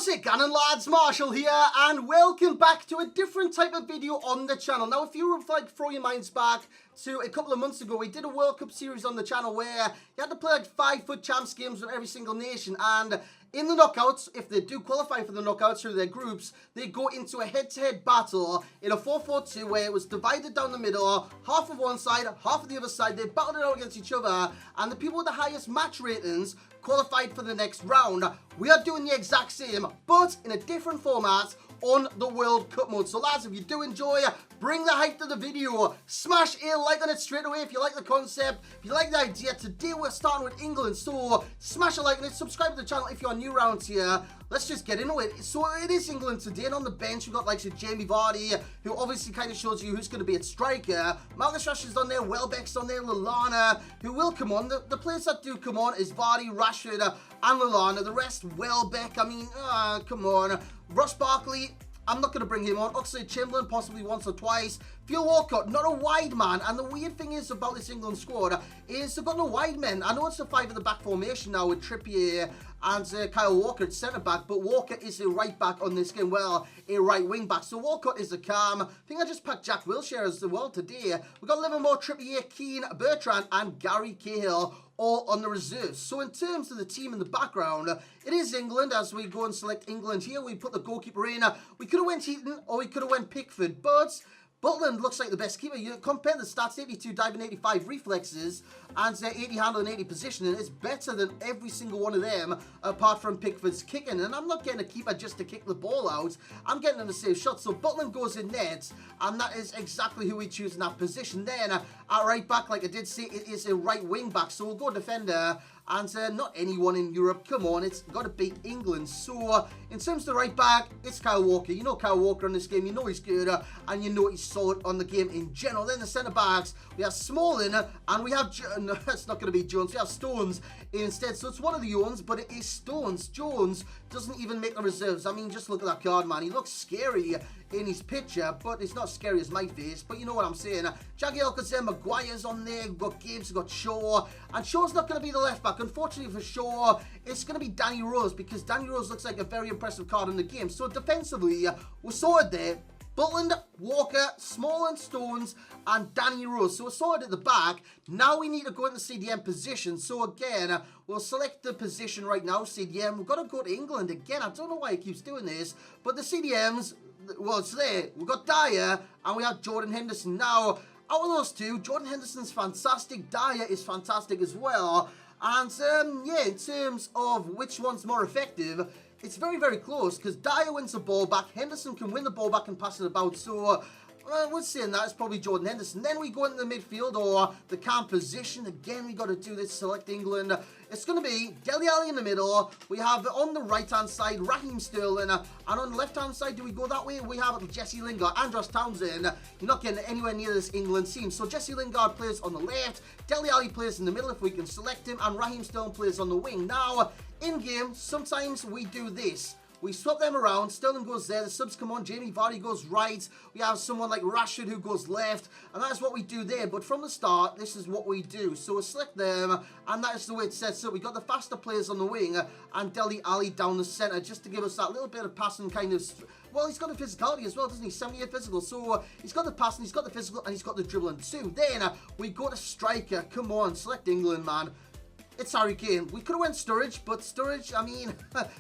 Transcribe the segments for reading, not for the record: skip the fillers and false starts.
How's it going, lads? Marshall here, and welcome back to a different type of video on the channel. Now, if you throw your minds back to a couple of months ago, we did a World Cup series on the channel where you had to play like 5-foot champs games with every single nation, and in the knockouts, if they do qualify for the knockouts through their groups, they go into a head-to-head battle in a 4-4-2 where it was divided down the middle, half of one side, half of the other side. They battled it out against each other, and the people with the highest match ratings qualified for the next round. We are doing the exact same, but in a different format on the World Cup mode. So lads, if you do enjoy, bring the hype to the video. Smash a like on it straight away if you like the concept, if you like the idea. Today we're starting with England, so smash a like on it, subscribe to the channel if you're new around here. Let's just get into it. So it is England today, and on the bench we've got like Jamie Vardy, who obviously kind of shows you who's going to be at striker. Marcus Rashford's on there, Welbeck's on there, Lallana, who will come on. The players that do come on is Vardy, Rashford, and Lallana. The rest, Welbeck, I mean, come on. Ross Barkley, I'm not going to bring him on. Oxlade-Chamberlain, possibly once or twice. Theo Walcott, not a wide man. And the weird thing is about this England squad is they've got no wide men. I know it's a 5-at-the-back formation now with Trippier and Kyle Walker at centre-back, but Walker is a right-back on this game. Well, a right wing-back. So Walcott is a calm. I think I just packed Jack Wilshere as well today. We've got Livermore, Trippier, Keane, Bertrand, and Gary Cahill all on the reserves. So in terms of the team in the background, it is England. As we go and select England here, we put the goalkeeper in. We could have went Heaton or we could have went Pickford, but Butland looks like the best keeper. You compare the stats, 82 diving, 85 reflexes, and 80 handle and 80 positioning. It's better than every single one of them, apart from Pickford's kicking. And I'm not getting a keeper just to kick the ball out. I'm getting him to save shots. So Butland goes in net, and that is exactly who we choose in that position. Then at right back, like I did say, it is a right wing back. So we'll go defender. And not anyone in Europe. Come on, it's got to beat England. So, in terms of the right back, it's Kyle Walker. You know Kyle Walker in this game. You know he's good. And you know he's solid on the game in general. Then the centre-backs, we have Smalling. And we have... No, that's not going to be Jones. We have Stones instead. So, it's one of the Jones, but it is Stones. Jones doesn't even make the reserves. I mean, just look at that card, man. He looks scary in his picture, but it's not scary as my face, but you know what I'm saying. Jagielka, Maguire's on there, we've got Gibbs, we've got Shaw, and Shaw's not going to be the left back. Unfortunately for Shaw, it's going to be Danny Rose, because Danny Rose looks like a very impressive card in the game. So defensively, we're sorted there. Butland, Walker, Smalling, Stones, and Danny Rose. So we're sorted at the back. Now we need to go in the CDM position. So again, we'll select the position right now, CDM. We've got to go to England again. I don't know why it keeps doing this, but the CDMs... well, it's there. We've got Dyer and we have Jordan Henderson. Now, out of those two, Jordan Henderson's fantastic. Dyer is fantastic as well. And, yeah, in terms of which one's more effective, it's very, very close because Dyer wins the ball back. Henderson can win the ball back and pass it about. So, we're saying that it's probably Jordan Henderson. Then we go into the midfield or the calm position. Again, we got to do this, select England. It's going to be Dele Alli in the middle. We have on the right-hand side, Raheem Sterling. And on the left-hand side, do we go that way? We have Jesse Lingard, Andros Townsend. You're not getting anywhere near this England team. So Jesse Lingard plays on the left. Dele Alli plays in the middle if we can select him. And Raheem Sterling plays on the wing. Now, in-game, sometimes we do this. We swap them around. Sterling goes there. The subs come on. Jamie Vardy goes right. We have someone like Rashford who goes left. And that's what we do there. But from the start, this is what we do. So we select them. And that is the way it sets up. We got the faster players on the wing. And Dele Alli down the centre. Just to give us that little bit of passing kind of... well, he's got the physicality as well, doesn't he? 78 physical. So he's got the passing, he's got the physical, and he's got the dribbling too. Then we go to striker. Come on, select England, man. It's Harry Kane. We could have went Sturridge, but Sturridge, I mean,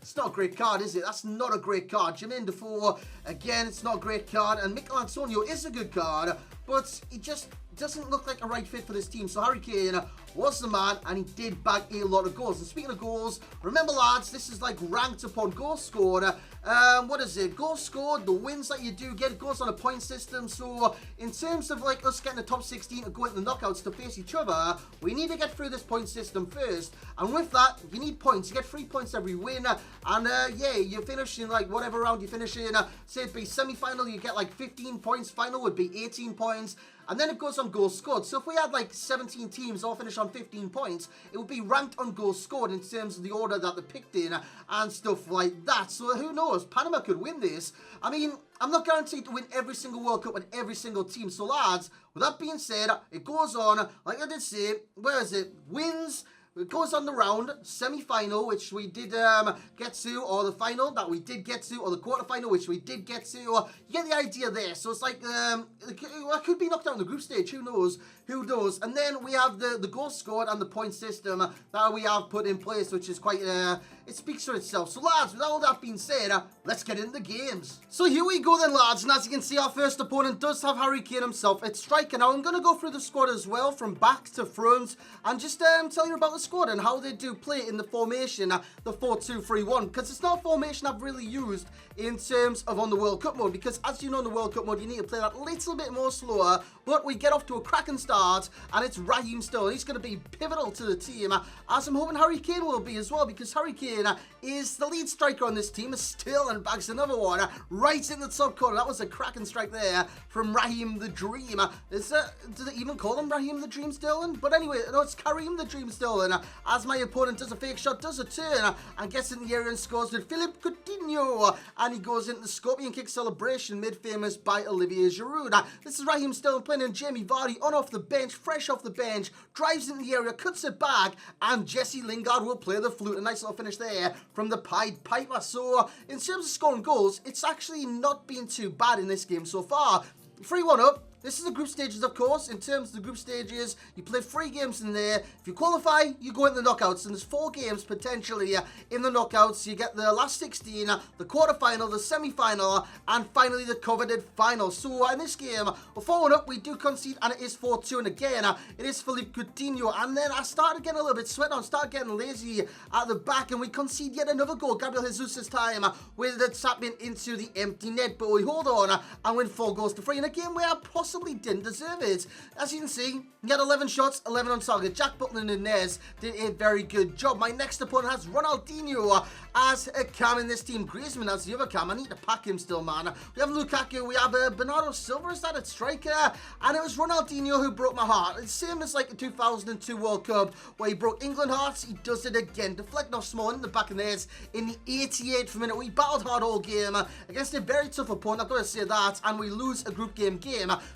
it's not a great card, is it? That's not a great card. Jermaine Defoe, again, it's not a great card. And Mikel Antonio is a good card, but he just doesn't look like a right fit for this team. So Harry Kane was the man, and he did bag a lot of goals. And speaking of goals, remember lads, this is like ranked upon goals scored. What is it? Goals scored, the wins that you do get, goes on a point system. So in terms of like us getting the top 16 to go into the knockouts to face each other, we need to get through this point system first. And with that, you need points. You get 3 points every win. And yeah, you finish in like whatever round you finish in. Say it'd be semi-final, you get like 15 points. Final would be 18 points. And then it goes on goals scored. So if we had like 17 teams all finish on 15 points, it would be ranked on goals scored in terms of the order that they're picked in and stuff like that. So who knows? Panama could win this. I mean, I'm not guaranteed to win every single World Cup with every single team. So lads, with that being said, it goes on. Like I did say, where is it? Wins, It goes on the round, semi-final, which we did get to, or the final that we did get to, or the quarter-final, which we did get to. You get the idea there. So it's like, it could be knocked out in the group stage. Who knows? Who knows? And then we have the goals scored and the point system that we have put in place, which is quite, it speaks for itself. So lads, with all that being said, let's get into the games. So here we go then, lads. And as you can see, our first opponent does have Harry Kane himself. It's striker. Now I'm going to go through the squad as well, from back to front, and just tell you about the squad and how they do play in the formation, the 4-2-3-1, because it's not a formation I've really used in terms of on the World Cup mode, because as you know, in the World Cup mode you need to play that little bit more slower. But we get off to a cracking start, and it's Raheem Sterling. He's going to be pivotal to the team, as I'm hoping Harry Kane will be as well, because Harry Kane is the lead striker on this team. Sterling bags another one right in the top corner. That was a cracking strike there from Raheem the Dream. Do they even call him Raheem the Dream Sterling? But anyway, no, it's Kareem the Dream Sterling, as my opponent does a fake shot, does a turn, and gets in the area and scores with Philippe Coutinho, and he goes into the scorpion kick celebration, made famous by Olivier Giroud. This is Raheem Sterling playing in Jamie Vardy on off the bench, fresh off the bench, drives in the area, cuts it back, and Jesse Lingard will play the flute. A nice little finish there from the Pied Piper. So in terms of scoring goals, it's actually not been too bad in this game so far. 3-1 up. This is the group stages, of course. In terms of the group stages, you play 3 games in there. If you qualify, you go into the knockouts. And there's 4 games potentially in the knockouts. You get the last 16, the quarterfinal, the semi-final, and finally the coveted final. So in this game, we're 4-1 up. We do concede, and it is 4-2. And again, it is Philippe Coutinho. And then I started getting a little bit sweaty on, started getting lazy at the back, and we concede yet another goal. Gabriel Jesus this time with the tapping into the empty net. But we hold on and win 4-3 in a game where possibly didn't deserve it. As you can see, he had 11 shots, 11 on target. Jack Butland and Nez did a very good job. My next opponent has Ronaldinho as a cam in this team. Griezmann as the other cam. I need to pack him still, man. We have Lukaku, we have Bernardo Silva, is that a striker? And it was Ronaldinho who broke my heart. It's same as like the 2002 World Cup where he broke England hearts. He does it again. Deflecting off small in the back of the net in the 88th minute. We battled hard all game against a very tough opponent, I've got to say that, and we lose a group game.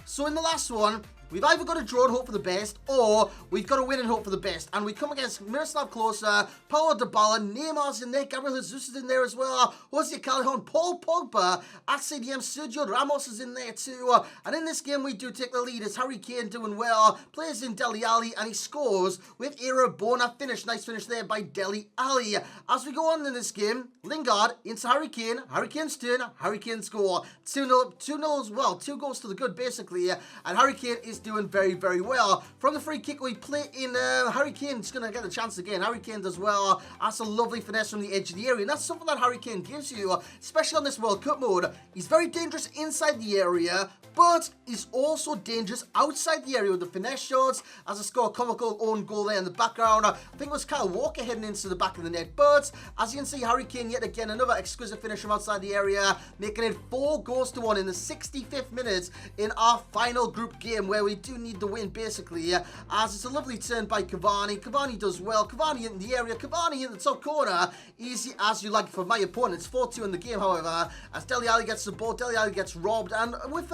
So in the last one, we've either got to draw and hope for the best, or we've got to win and hope for the best. And we come against Miroslav Klose, Paulo Dybala, Neymar's in there, Gabriel Jesus is in there as well, Jose Callejon, Paul Pogba, at CDM, Sergio Ramos is in there too. And in this game, we do take the lead. It's Harry Kane doing well, plays in Dele Alli, and he scores with a Rabona finish. Nice finish there by Dele Alli. As we go on in this game, Lingard into Harry Kane, Harry Kane's turn, Harry Kane score. 2-0 as well, 2 goals to the good basically, and Harry Kane is doing very, very well. From the free kick we play in, Harry Kane's going to get a chance again. Harry Kane does well. That's a lovely finesse from the edge of the area, and that's something that Harry Kane gives you, especially on this World Cup mode. He's very dangerous inside the area, but he's also dangerous outside the area with the finesse shots. As I score a comical own goal there in the background. I think it was Kyle Walker heading into the back of the net, but as you can see, Harry Kane yet again, another exquisite finish from outside the area, making it 4-1 in the 65th minute in our final group game, where we do need the win basically, as it's a lovely turn by Cavani. Cavani does well. Cavani in the area. Cavani in the top corner. Easy as you like for my opponent. It's 4-2 in the game, however, as Dele Alli gets the ball. Dele Alli gets robbed, and with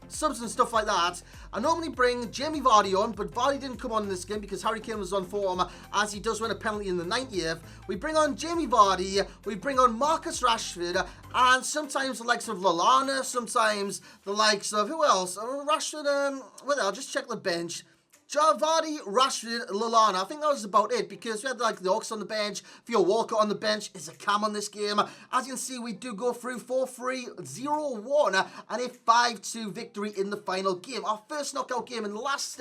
subs and stuff like that, I normally bring Jamie Vardy on, but Vardy didn't come on in this game because Harry Kane was on form, as he does win a penalty in the 90th. We bring on Jamie Vardy, we bring on Marcus Rashford, and sometimes the likes of Lallana, sometimes the likes of, who else? Rashford, well, I'll just check the bench. Vardy, Rashford, Lallana. I think that was about it, because we had like the Ox on the bench, Theo Walker on the bench. Is a cam on this game. As you can see, we do go through 4-3, 0-1, and a 5-2 victory in the final game. Our first knockout game in the last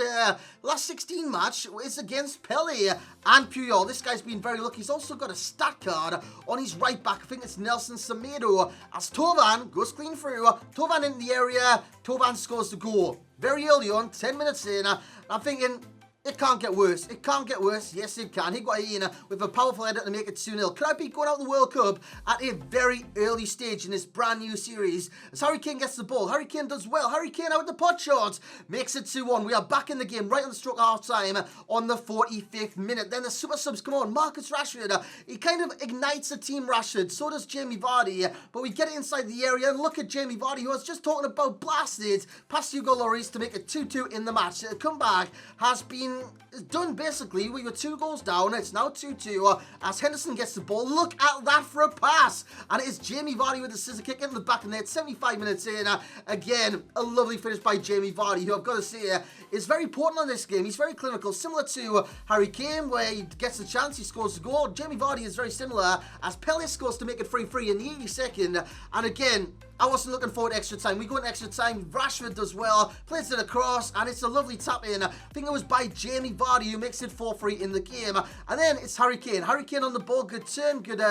16 match is against Pele and Puyol. This guy's been very lucky. He's also got a stat card on his right back. I think it's Nelson Semedo. As Tovan goes clean through. Tovan in the area. Tovan scores the goal. Very early on, 10 minutes in, I'm thinking, it can't get worse. It can't get worse. Yes, it can. Higuain with a powerful header to make it 2-0. Could I be going out the World Cup at a very early stage in this brand new series? As Harry Kane gets the ball. Harry Kane does well. Harry Kane out with the pot shot. Makes it 2-1. We are back in the game right on the stroke of half time on the 45th minute. Then the super subs come on. Marcus Rashford. He kind of ignites the team, Rashford. So does Jamie Vardy. But we get it inside the area. And look at Jamie Vardy, who I was just talking about, blasted past Hugo Lloris to make it 2-2 in the match. The comeback has been done basically. We were 2 goals down. It's now 2-2 as Henderson gets the ball. Look at that for a pass. And it is Jamie Vardy with the scissor kick into the back of the net. 75 minutes in. Again, a lovely finish by Jamie Vardy, who I've got to say is very important on this game. He's very clinical, similar to Harry Kane, where he gets the chance, he scores the goal. Jamie Vardy is very similar as Pele scores to make it 3-3 in the 82nd. And again, I wasn't looking forward to extra time. We go into extra time. Rashford does well, plays it across, and it's a lovely tap in. I think it was by Jamie Vardy who makes it 4-3 in the game. And then it's Harry Kane. Harry Kane on the ball, good turn, good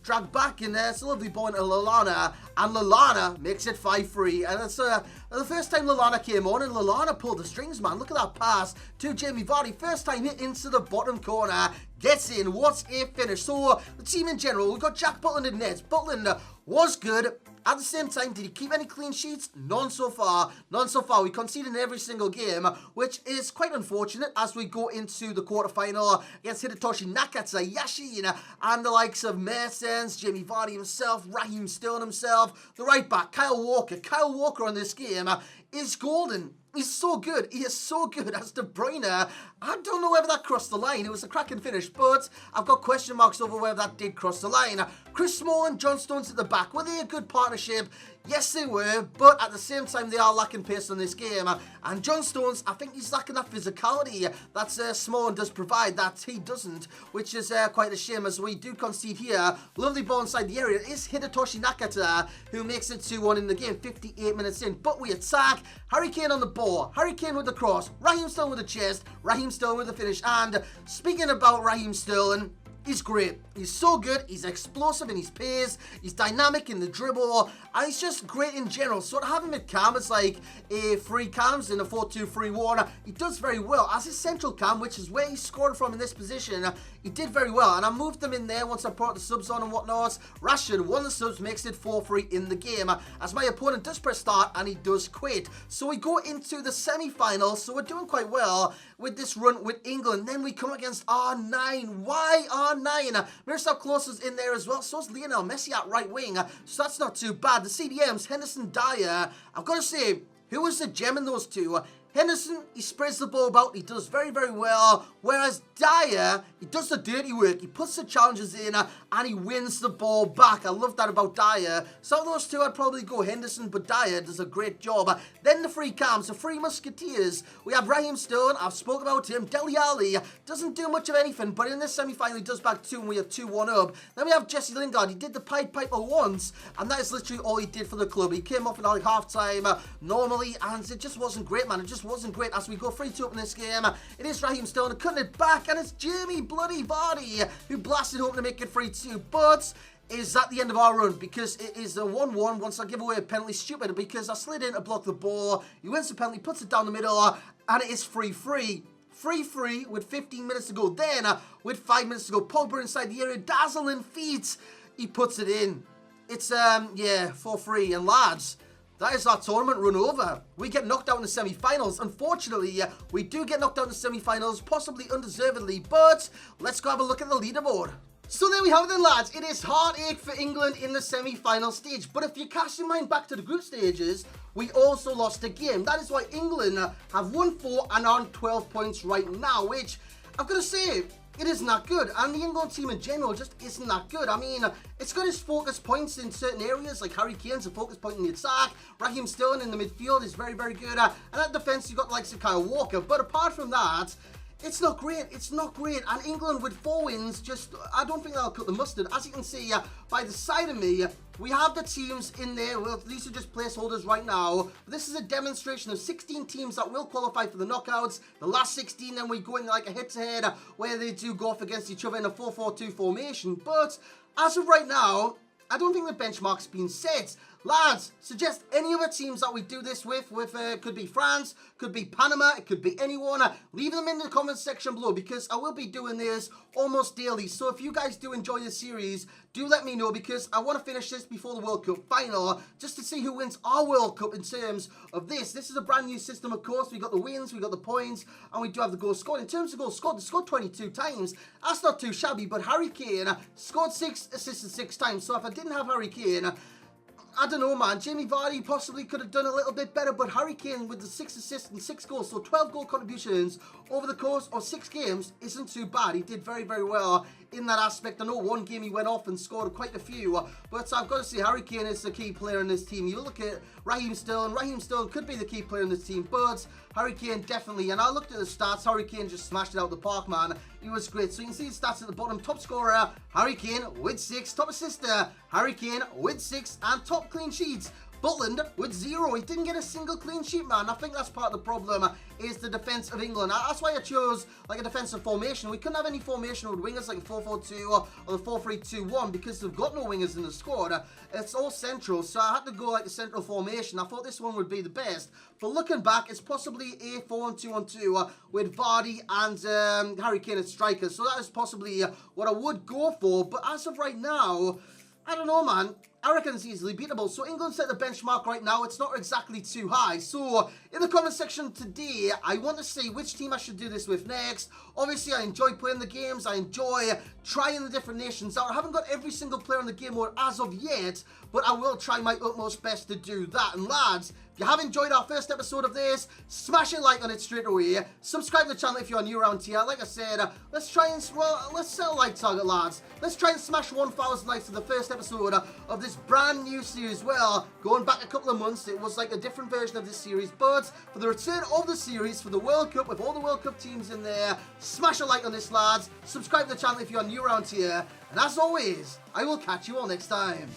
drag back in there. It's a lovely ball into Lallana, and Lallana makes it 5-3. And it's the first time Lallana came on, and Lallana pulled the strings, man. Look at that pass to Jamie Vardy. First time hit into the bottom corner. Gets in. What a finish. So, the team in general, we've got Jack Butland in nets. Butland was good. At the same time, did he keep any clean sheets? None so far. None so far. We conceded in every single game, which is quite unfortunate as we go into the quarterfinal against Hidetoshi Nakata, Yashin, and the likes of Mersens, Jamie Vardy himself, Raheem Sterling himself, the right back, Kyle Walker. Kyle Walker on this game is golden. He's so good. He is so good as De Bruyne. I don't know whether that crossed the line. It was a cracking finish, but I've got question marks over whether that did cross the line. Chris Smalling, John Stones at the back. Were they a good partnership? Yes, they were, but at the same time, they are lacking pace on this game. And John Stones, I think he's lacking that physicality that Smalling does provide, that he doesn't, which is quite a shame as we do concede here. Lovely ball inside the area. It is Hidetoshi Nakata who makes it 2-1 in the game, 58 minutes in. But we attack. Harry Kane on the ball. Harry Kane with the cross. Raheem Sterling with the chest. Raheem Sterling with the finish. And speaking about Raheem Sterling, he's great. He's so good. He's explosive in his pace. He's dynamic in the dribble. And he's just great in general. So to have him at cam, it's like a free cams in a 4-2-3-1. He does very well. As his central cam, which is where he scored from in this position, he did very well. And I moved them in there once I brought the subs on and whatnot. Rashford, one of the subs, makes it 4-3 in the game. As my opponent does press start and he does quit. So we go into the semi-finals. So we're doing quite well with this run with England. Then we come against R9. Why R9? Miroslav Klose is in there as well. So is Lionel Messi at right wing. So that's not too bad. The CDMs, Henderson, Dyer. I've got to say, who was the gem in those two? Henderson, he spreads the ball about. He does very, very well. Whereas Dyer, he does the dirty work. He puts the challenges in and he wins the ball back. I love that about Dyer. So of those two, I'd probably go Henderson, but Dyer does a great job. Then the free cams, the free musketeers. We have Raheem Sterling. I've spoken about him. Dele Alli doesn't do much of anything, but in this semi-final, he does back 2 and we have 2-1 up. Then we have Jesse Lingard. He did the Pied Piper once, and that is literally all he did for the club. He came off at like half-time normally, and it just wasn't great, man. It just wasn't great as we go 3-2 up in this game. It is Raheem Sterling cutting it back, and it's Jamie bloody Vardy who blasted home to make it 3-2. But is that the end of our run? Because it is a 1-1 once I give away a penalty. Stupid, because I slid in to block the ball. He wins the penalty, puts it down the middle, and it is 3-3. 3-3 with 15 minutes to go. Then, with 5 minutes to go, Pogba inside the area, dazzling feet. He puts it in. It's, yeah, 4-3. And lads, that is our tournament run over. We get knocked out in the semi-finals. Unfortunately, we do get knocked out in the semi-finals, possibly undeservedly, but let's go have a look at the leaderboard. So there we have it then, lads. It is heartache for England in the semi-final stage. But if you cast your mind back to the group stages, we also lost a game. That is why England have won 4 and are on 12 points right now, which I've got to say, it isn't that good. And the England team in general just isn't that good. I mean, it's got its focus points in certain areas, like Harry Kane's a focus point in the attack. Raheem Sterling in the midfield is very, very good. And at defence, you've got the likes of Kyle Walker. But apart from that, it's not great. It's not great. And England with 4 wins, just, I don't think they'll cut the mustard. As you can see by the side of me, we have the teams in there. Well, these are just placeholders right now. This is a demonstration of 16 teams that will qualify for the knockouts. The last 16, then we go in like a head-to-head where they do go off against each other in a 4-4-2 formation. But as of right now, I don't think the benchmark's been set. Lads, suggest any other teams that we do this with could be France, could be Panama, it could be anyone. Leave them in the comments section below because I will be doing this almost daily. So if you guys do enjoy this series, do let me know because I want to finish this before the World Cup final just to see who wins our World Cup in terms of this. This is a brand new system, of course. We got the wins, we got the points, and we do have the goals scored. In terms of goals scored, they scored 22 times. That's not too shabby, but Harry Kane scored 6, assisted 6 times. So if I didn't have Harry Kane, I don't know, man. Jamie Vardy possibly could have done a little bit better, but Harry Kane with the 6 assists and 6 goals, so 12 goal contributions over the course of 6 games isn't too bad. He did very, very well in that aspect. I know one game he went off and scored quite a few, but I've got to say Harry Kane is the key player in this team. You look at Raheem Sterling. Raheem Sterling could be the key player in this team, but Harry Kane definitely. And I looked at the stats. Harry Kane just smashed it out the park, man. He was great. So you can see the stats at the bottom. Top scorer, Harry Kane with 6. Top assister, Harry Kane with 6. And top clean sheets, Butland with 0. He didn't get a single clean sheet, man. I think that's part of the problem, is the defence of England. That's why I chose like a defensive formation. We couldn't have any formation with wingers like a 4-4-2 or the 4-3-2-1 because they've got no wingers in the squad. It's all central, so I had to go like the central formation. I thought this one would be the best. But looking back, it's possibly a 4-1-2-1-2 with Vardy and Harry Kane as strikers. So that is possibly what I would go for. But as of right now, I don't know, man. I reckon it's easily beatable. So England set the benchmark right now. It's not exactly too high. So in the comment section today, I want to see which team I should do this with next. Obviously, I enjoy playing the games. I enjoy trying the different nations out. I haven't got every single player in the game mode as of yet, but I will try my utmost best to do that. And lads, if you have enjoyed our first episode of this, smash a like on it straight away. Subscribe to the channel if you're new around here. Like I said, let's try and, well, let's set a like target, lads. Let's try and smash 1,000 likes to the first episode of this brand new series. Well, going back a couple of months, it was like a different version of this series, but for the return of the series for the World Cup, with all the World Cup teams in there, smash a like on this, lads. Subscribe to the channel if you're new around here. And as always, I will catch you all next time.